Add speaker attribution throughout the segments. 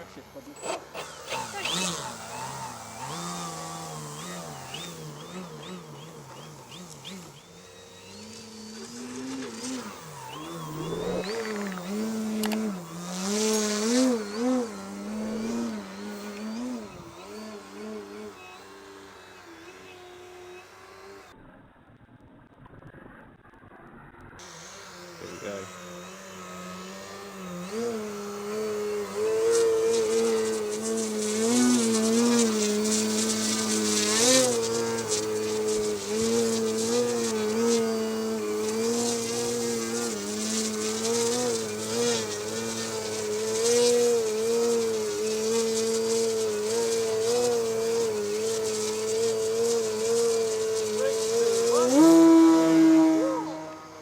Speaker 1: crash it probably.
Speaker 2: There we go.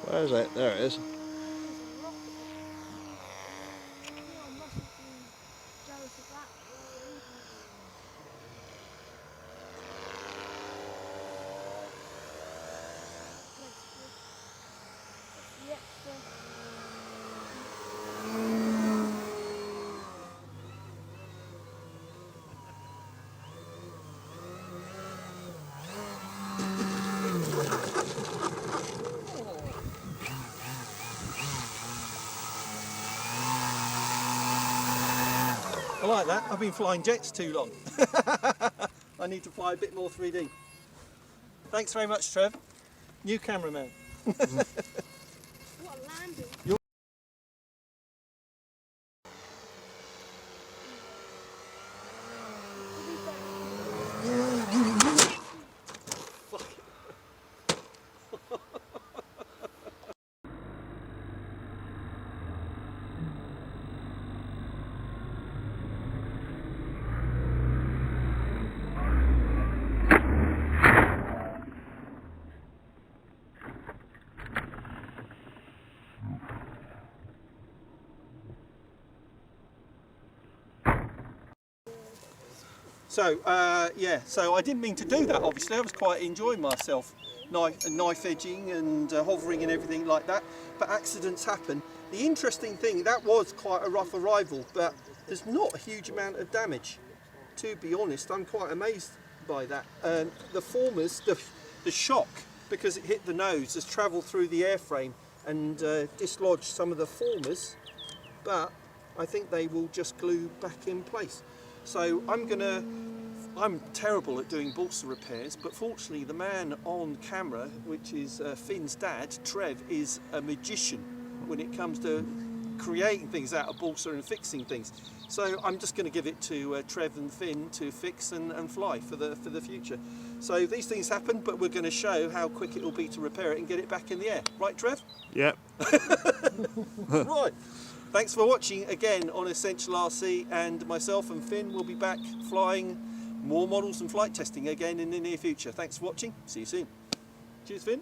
Speaker 2: Where is it? There it is.
Speaker 1: I like that. I've been flying jets too long. I need to fly a bit more 3D. Thanks very much, Trev. New cameraman.
Speaker 3: What a landing.
Speaker 1: So, yeah, so I didn't mean to do that, obviously. I was quite enjoying myself, knife edging and hovering and everything like that, but accidents happen. The interesting thing, that was quite a rough arrival, but there's not a huge amount of damage. To be honest, I'm quite amazed by that. The formers, the shock, because it hit the nose, has travelled through the airframe and dislodged some of the formers, but I think they will just glue back in place. So I'm terrible at doing balsa repairs, but fortunately the man on camera, which is Finn's dad, Trev, is a magician when it comes to creating things out of balsa and fixing things. So I'm just going to give it to Trev and Finn to fix and fly for the future. So these things happen, but we're going to show how quick it will be to repair it and get it back in the air. Right, Trev?
Speaker 2: Yep.
Speaker 1: Right. Thanks for watching again on Essential RC, and myself and Finn will be back flying more models and flight testing again in the near future. Thanks for watching. See you soon. Cheers, Finn.